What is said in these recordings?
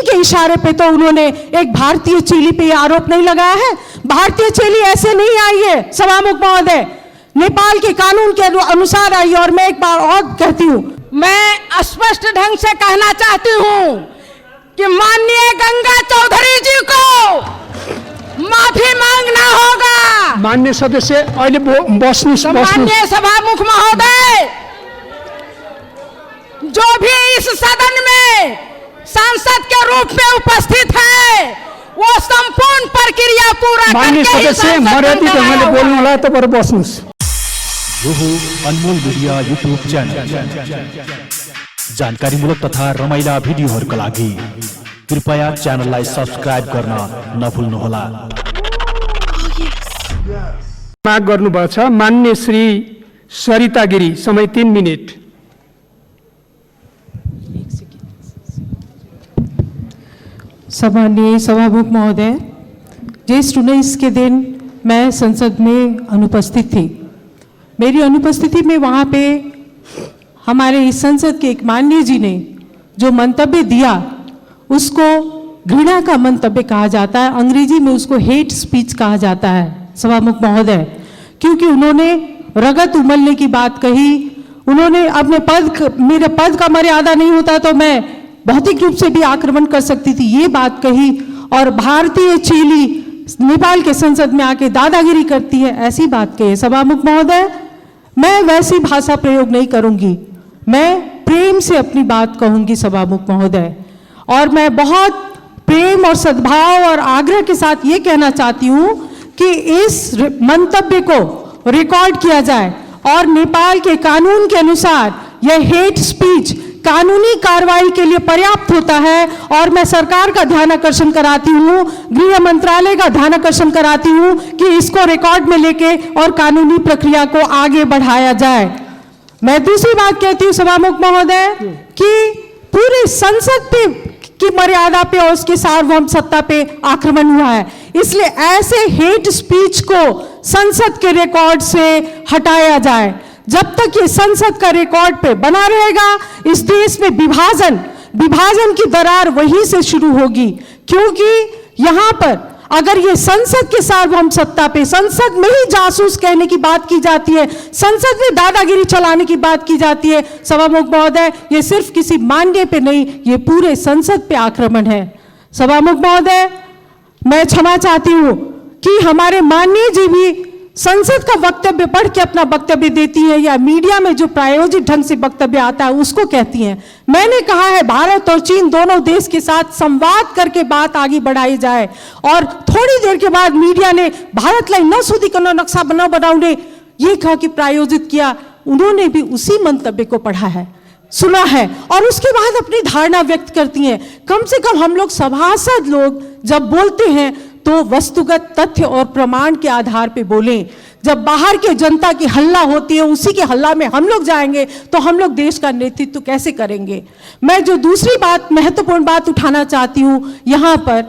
के इशारे पे तो उन्होंने एक भारतीय चेली पे आरोप नहीं लगाया है। भारतीय चेली ऐसे नहीं आई है सभामुख महोदय, नेपाल के कानून के अनुसार आई। और मैं एक बार और कहती हूँ, मैं स्पष्ट ढंग से कहना चाहती हूँ कि माननीय गंगा चौधरी जी को माफी मांगना होगा। माननीय सदस्य अहिले बस्नुहोस्। माननीय सभामुख महोदय, जो भी इस सदन में सांसद के रूप में उपस्थित है वो संपूर्ण प्रक्रिया पूरा माननीय करके ही सदस्य सांसद मर्यादित बनना ढंगले होगा। बोल्नु होला, तपाईहरु बस्नुहोस्। यो हो अनमोल मीडिया यूट्यूब च्यानल। जानकारीमूलक तथा रमाइला भिडियोहरूका लागि कृपया च्यानललाई सब्स्क्राइब गर्न नभुल्नुहोला। माग गर्नुभएको छ माननीय श्री सरिता गिरी, समय 3 मिनट। सम्माननीय सभामुख महोदय, ज्येष्ठ 19 के दिन मैं संसद में अनुपस्थित थी। मेरी अनुपस्थिति में वहाँ पे हमारे इस संसद के एक माननीय जी ने जो मंतव्य दिया उसको घृणा का मंतव्य कहा जाता है, अंग्रेजी में उसको हेट स्पीच कहा जाता है सभामुख महोदय, क्योंकि उन्होंने रगत उमलने की बात कही। उन्होंने अपने मेरे पद का मर्यादा नहीं होता तो मैं भौतिक रूप से भी आक्रमण कर सकती थी, ये बात कही। और भारतीय चेली नेपाल के संसद में आके दादागिरी करती है, ऐसी बात कही। सभामुख महोदय, मैं वैसी भाषा प्रयोग नहीं करूंगी, मैं प्रेम से अपनी बात कहूंगी सभामुख महोदय। और मैं बहुत प्रेम और सद्भाव और आग्रह के साथ ये कहना चाहती हूँ कि इस मंतव्य को रिकॉर्ड किया जाए और नेपाल के कानून के अनुसार यह हेट स्पीच कानूनी कार्रवाई के लिए पर्याप्त होता है। और मैं सरकार का ध्यान आकर्षण कराती हूँ, गृह मंत्रालय का ध्यान आकर्षण कराती हूँ कि इसको रिकॉर्ड में लेके और कानूनी प्रक्रिया को आगे बढ़ाया जाए। मैं दूसरी बात कहती हूँ सभामुख महोदय कि पूरी संसद पे की मर्यादा पे और उसके सार्वभौम सत्ता पे आक्रमण हुआ है, इसलिए ऐसे हेट स्पीच को संसद के रिकॉर्ड से हटाया जाए। जब तक ये संसद का रिकॉर्ड पे बना रहेगा, इस देश में विभाजन की दरार वहीं से शुरू होगी। क्योंकि यहाँ पर अगर ये संसद के सार्वभौम सत्ता पे, संसद में ही जासूस कहने की बात की जाती है, संसद में दादागिरी चलाने की बात की जाती है सभामुख महोदय, ये सिर्फ किसी माननीय पे नहीं, ये पूरे संसद पे आक्रमण है। सभामुख महोदय, मैं क्षमा चाहती हूँ कि हमारे माननीय जी भी संसद का वक्तव्य पढ़ के अपना वक्तव्य देती है या मीडिया में जो प्रायोजित ढंग से वक्तव्य आता है उसको कहती हैं। मैंने कहा है भारत और चीन दोनों देश के साथ संवाद करके बात आगे बढ़ाई जाए। और थोड़ी देर के बाद मीडिया ने भारतलाई नसोधिकन नक्शा बनाउने ये कहा कि प्रायोजित किया। उन्होंने भी उसी मंतव्य को पढ़ा है, सुना है और उसके बाद अपनी धारणा व्यक्त करती हैं। कम से कम हम लोग सभासद लोग जब बोलते हैं तो वस्तुगत तथ्य और प्रमाण के आधार पे बोलें। जब बाहर के जनता की हल्ला होती है, उसी के हल्ला में हम लोग जाएंगे तो हम लोग देश का नेतृत्व कैसे करेंगे। मैं जो दूसरी बात, महत्वपूर्ण बात उठाना चाहती हूँ यहाँ पर,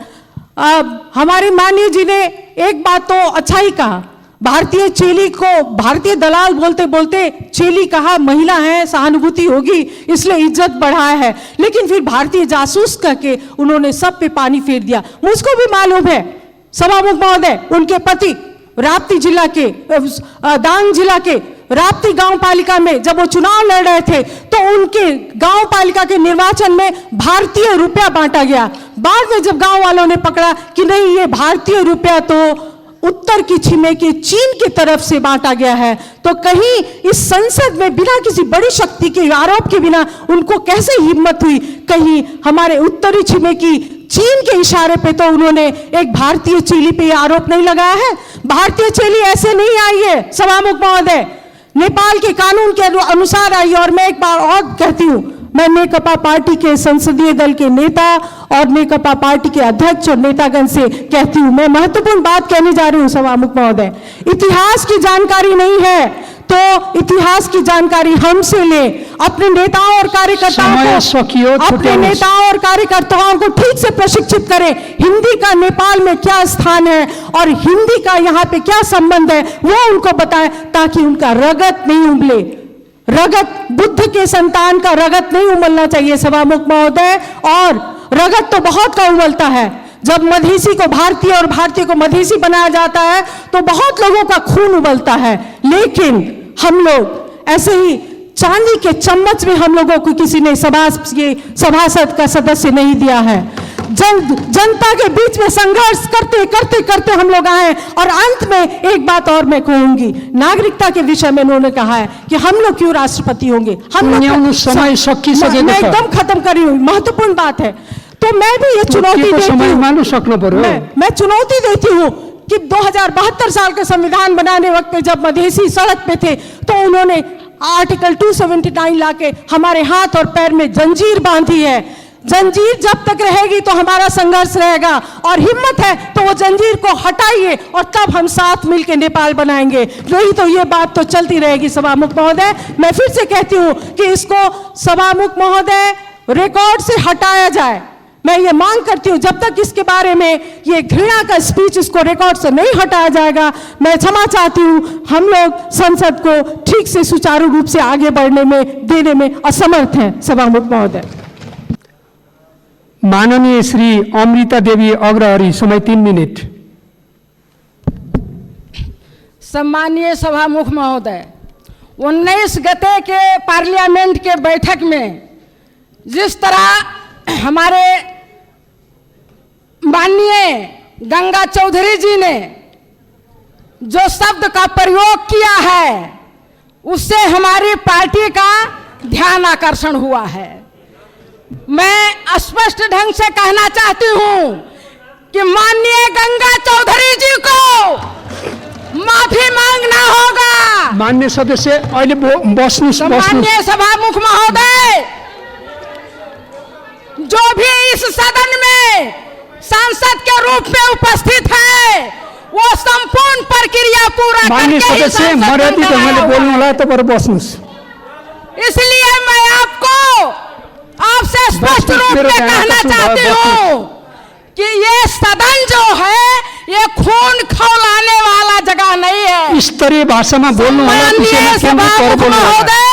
हमारे माननीय जी ने एक बात तो अच्छा ही कहा, भारतीय चेली को भारतीय दलाल बोलते बोलते चेली कहा, महिला है सहानुभूति होगी इसलिए इज्जत बढ़ाया है, लेकिन फिर भारतीय जासूस करके उन्होंने सब पे पानी फेर दिया। मुझको भी मालूम है सभामुख महोदय, उनके पति राप्ती जिला के दांग जिला के राप्ती गांव पालिका में जब वो चुनाव लड़ रहे थे तो उनके गांव पालिका के निर्वाचन में भारतीय रुपया बांटा गया। बाद में जब गांव वालों ने पकड़ा कि नहीं ये भारतीय रुपया तो उत्तर की छिमेकी चीन की तरफ से बांटा गया है, तो कहीं इस संसद में बिना किसी बड़ी शक्ति के आरोप के बिना उनको कैसे हिम्मत हुई, कहीं हमारे उत्तरी छिमेकी चीन के इशारे पे तो उन्होंने एक भारतीय चेली पे आरोप नहीं लगाया है। भारतीय चेली ऐसे नहीं आई है सभामुख महोदय, नेपाल के कानून के अनुसार आई। और मैं एक बार और कहती हूँ, मैं नेकपा पार्टी के संसदीय दल के नेता और नेकपा पार्टी के अध्यक्ष और नेतागण से कहती हूँ, मैं महत्वपूर्ण बात कहने जा रही हूँ सभामुख महोदय। इतिहास की जानकारी नहीं है तो इतिहास की जानकारी हमसे ले, अपने नेताओं और कार्यकर्ताओं को ठीक से प्रशिक्षित करें। हिंदी का नेपाल में क्या स्थान है और हिंदी का यहाँ पे क्या संबंध है वो उनको बताएं, ताकि उनका रगत नहीं उबले। रगत, बुद्ध के संतान का रगत नहीं उमलना चाहिए सभामुख महोदय। और रगत तो बहुत का उबलता है। जब मधेसी को भारतीय और भारतीय को मधेसी बनाया जाता है तो बहुत लोगों का खून उबलता है, लेकिन हम लोग ऐसे ही चांदी के चम्मच में हम लोगों को किसी ने सभासद का सदस्य नहीं दिया है। जनता के बीच में संघर्ष करते करते करते हम लोग आए। और अंत में एक बात और मैं कहूंगी, नागरिकता के विषय में उन्होंने कहा है कि हम लोग क्यों राष्ट्रपति होंगे, हम लोग समय सकिसकेको मैं छ। एकदम खत्म करी हूँ, महत्वपूर्ण बात है। तो मैं भी ये चुनौती देती हूँ, मैं चुनौती देती हूँ कि 2072 साल का संविधान बनाने वक्त में जब मधेसी सड़क पे थे तो उन्होंने आर्टिकल 279 लाके हमारे हाथ और पैर में जंजीर बांधी है। जंजीर जब तक रहेगी तो हमारा संघर्ष रहेगा, और हिम्मत है तो वो जंजीर को हटाइए और तब हम साथ मिलकर नेपाल बनाएंगे। नहीं तो ये बात तो चलती रहेगी। सभामुख महोदय, मैं फिर से कहती हूँ कि इसको सभामुख महोदय रिकॉर्ड से हटाया जाए। मैं ये मांग करती हूँ जब तक इसके बारे में ये घृणा का स्पीच इसको रिकॉर्ड से नहीं हटाया जाएगा। मैं क्षमा चाहती हूँ, हम लोग संसद को ठीक से सुचारू रूप से आगे बढ़ने में देने में असमर्थ हैं। सभामुख महोदय। माननीय श्री अमृता देवी अग्रहरी, समय 3 मिनट। सम्मानीय सभामुख महोदय, 19 गते के पार्लियामेंट के बैठक में जिस तरह हमारे माननीय गंगा चौधरी जी ने जो शब्द का प्रयोग किया है उससे हमारी पार्टी का ध्यान आकर्षण हुआ है। मैं स्पष्ट ढंग से कहना चाहती हूं कि माननीय गंगा चौधरी जी को माफी मांगना होगा। माननीय सदस्य अहिले बस्नु। माननीय सभामुख महोदय, जो भी इस सदन में सांसद के रूप में उपस्थित है वो संपूर्ण प्रक्रिया पूरा माननीय करके सदस्य मर्यादित ढंगले बोल्नु होला, तपाईहरु बस्नुस्। इसलिए मैं आपसे स्पष्ट रूप में कहना चाहती हूँ कि ये सदन जो है ये खून खौलाने वाला जगह नहीं है। स्तरीय भाषामा बोल्नु होला। माननीय सभामुख महोदय,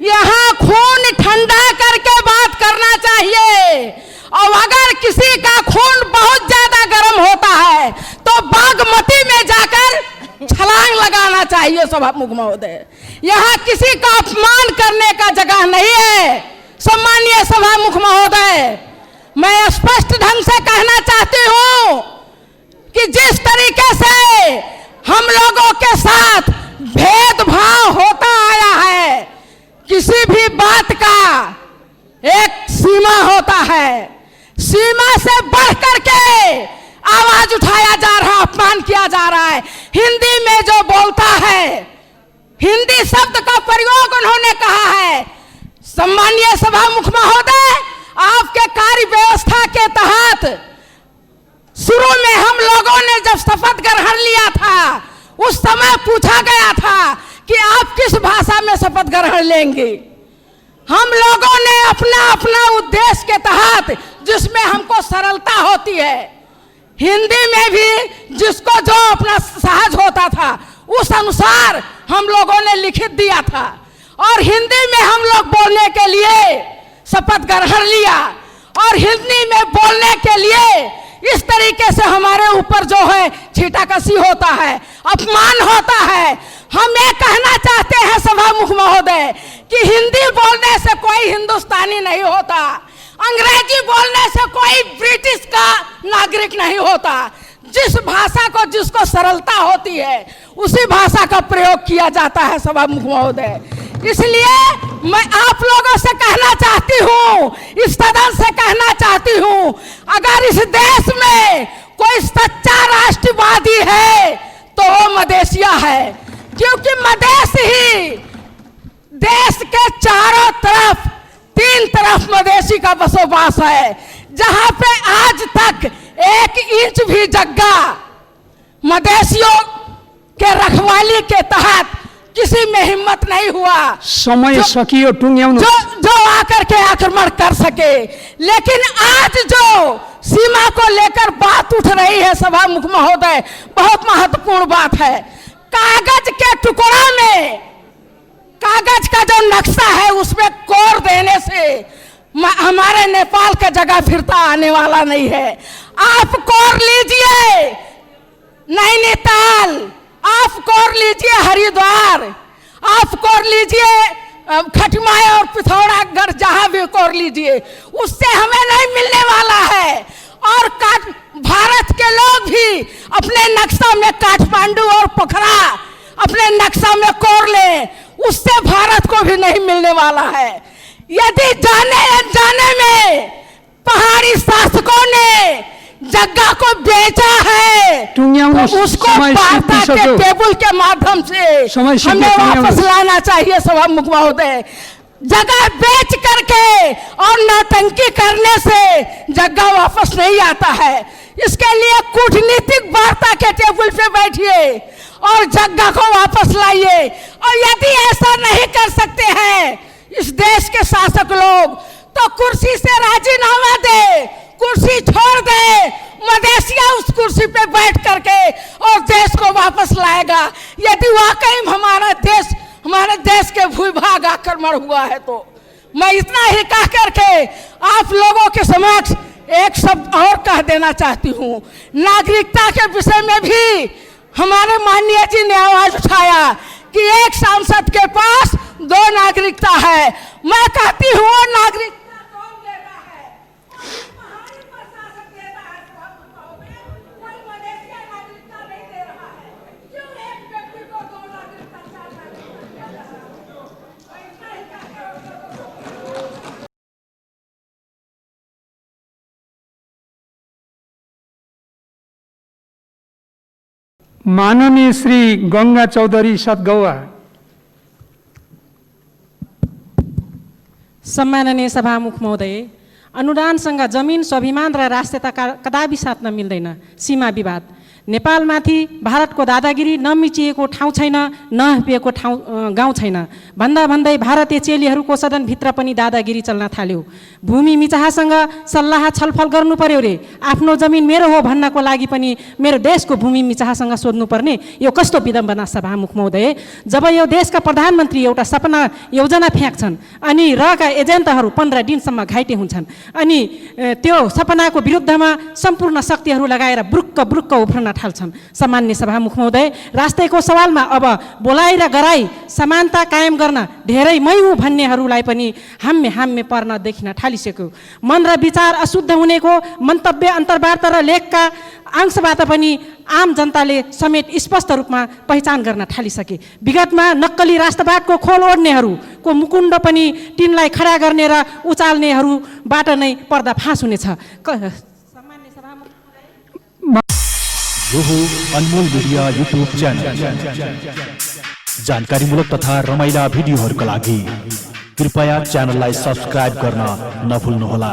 यहाँ खून ठंडा करके बात करना चाहिए, और अगर किसी का खून बहुत ज्यादा गर्म होता है तो बागमती में जाकर छलांग लगाना चाहिए। सभामुख महोदय, यहाँ किसी का अपमान करने का जगह नहीं है। सम्मानीय सभामुख महोदय, मैं स्पष्ट ढंग से कहना चाहती हूँ कि जिस तरीके से हम लोगों के साथ भेदभाव होता आया है, किसी भी बात का एक सीमा होता है, सीमा से बढ़ करके आवाज उठाया जा रहा, अपमान किया जा रहा है। हिंदी में जो बोलता है, हिंदी शब्द का प्रयोग उन्होंने कहा है। सम्मानीय सभामुख महोदय, आपके कार्य व्यवस्था के तहत शुरू में हम लोगों ने जब शपथ ग्रहण लिया था उस समय पूछा गया था कि आप किस भाषा में शपथ ग्रहण लेंगे। हम लोगों ने अपना अपना उद्देश्य के तहत, जिसमें हमको सरलता होती है, हिंदी में भी जिसको जो अपना सहज होता था उस अनुसार हम लोगों ने लिखित दिया था, और हिंदी में हम लोग बोलने के लिए शपथ ग्रहण लिया। और हिंदी में बोलने के लिए इस तरीके से हमारे ऊपर जो है छीटाकशी होता है, अपमान होता है। हम ये कहना चाहते हैं सभामुख महोदय कि हिंदी बोलने से कोई हिंदुस्तानी नहीं होता, अंग्रेजी बोलने से कोई ब्रिटिश का नागरिक नहीं होता। जिस भाषा को जिसको सरलता होती है उसी भाषा का प्रयोग किया जाता है सभामुख महोदय। इसलिए मैं आप लोगों से कहना चाहती हूँ, इस सदन से कहना चाहती हूँ, अगर इस देश में कोई सच्चा राष्ट्रवादी है तो वो मधेसिया है, क्योंकि मधेश ही देश के चारों तरफ, 3 तरफ मधेसी का बसोबास है, जहां पे आज तक 1 इंच भी जगह मधेसियों के रखवाली के तहत किसी में हिम्मत नहीं हुआ समय सकियो टुंग्याउनु जो आकर के आक्रमण कर सके। लेकिन आज जो सीमा को लेकर बात उठ रही है सभामुख महोदय, बहुत महत्वपूर्ण बात है। कागज के टुकड़ा में, कागज का जो नक्शा है उसमें कोर देने से हमारे नेपाल का जगह फिरता आने वाला नहीं है। आप कोर लीजिए नैनीताल, आप कोर लीजिए हरिद्वार, आप कोर लीजिए खटमाय और पिथौरागढ़, जहां भी कोर लीजिए, उससे हमें नहीं मिलने वाला है। और भारत के लोग भी अपने नक्शा में काठमांडू और पोखरा अपने नक्शा में कोर लें, उससे भारत को भी नहीं मिलने वाला है। यदि जाने अनजाने में पहाड़ी शासकों ने जगह को बेचा है तो उसको वार्ता के टेबल के माध्यम से हमें वापस लाना चाहिए। सभामुख महोदय, जगह बेच करके और नौटंकी करने से जगह वापस नहीं आता है। इसके लिए कूटनीतिक वार्ता के टेबल पे बैठिए और जगह को वापस लाइए। और यदि ऐसा नहीं कर सकते हैं इस देश के शासक लोग, तो कुर्सी से राजीनामा दे, कुर्सी छोड़ दे, मदेशिया उस कुर्सी पे बैठ करके और देश को वापस लाएगा। यदि वाकई हमारे देश के भूभाग आक्रमण हुआ है तो मैं इतना ही कह करके आप लोगों के समक्ष एक शब्द और कह देना चाहती हूँ। नागरिकता के विषय में भी हमारे माननीय जी ने आवाज उठाया कि एक सांसद के पास 2 नागरिकता है। मैं कहती हूँ वो नागरिकता कौन देता है? पहाड़ी प्रशासन देता है। कोई मलेशिया नागरिकता नहीं दे रहा है। क्यों एक व्यक्ति को 2 नागरिकता चाहता है? माननीय श्री गंगा चौधरी सतगौवा। सम्माननीय सभामुख महोदय, अनुदानसँग जमिन, स्वाभिमान र राष्ट्रियता कदापि साट्न मिल्दैन। सीमा विवाद नेपालमाथि भारतको दादागिरी नमिचिएको ठाउँ छैन, नहपिएको गाउँ छैन। भन्दा भन्दै भारतीय चेलीहरूको सदनभित्र पनि दादागिरी चल्न थाल्यो। भूमि मिचाहासँग सल्लाह छलफल गर्नु पर्यो रे, आफ्नो जमिन मेरो हो भन्नको लागि पनि मेरो देशको भूमि मिचाहासँग सोध्नुपर्ने, यो कस्तो विडम्बना सभामुख महोदय। जब यो देशका प्रधानमन्त्री एउटा सपना योजना फ्याँक्छन् अनि रहका एजेन्टहरू 15 दिनसम्म घाइते हुन्छन् अनि त्यो सपनाको विरुद्धमा सम्पूर्ण शक्तिहरू लगाएर ब्रुक्क ब्रुक्क उफ्रन थाल्छन्। सामान्य सभामुख महोदय, राष्ट्रको सवालमा अब बोलाइ र गराई समानता कायम गर्न धेरै मै हुँ भन्नेहरूलाई पनि हाम्मे पर्न देखिन थालिसक्यो। मन र विचार अशुद्ध हुनेको मन्तव्य, अन्तर्वार्ता र लेखका अंशबाट पनि आम जनताले समेत स्पष्ट रूपमा पहिचान गर्न थालिसके। विगतमा नक्कली राष्ट्रवादको खोल ओढ्नेहरूको मुकुण्ड पनि तिनलाई खडा गर्ने र उचाल्नेहरूबाट नै पर्दाफास हुनेछ। सामान्य सभामुख यो हो अनमोल मिडिया युट्युब च्यानल। जानकारीमूलक तथा रमाइला भिडियोहरूका लागि कृपया च्यानललाई सब्स्क्राइब गर्न नभुल्नुहोला।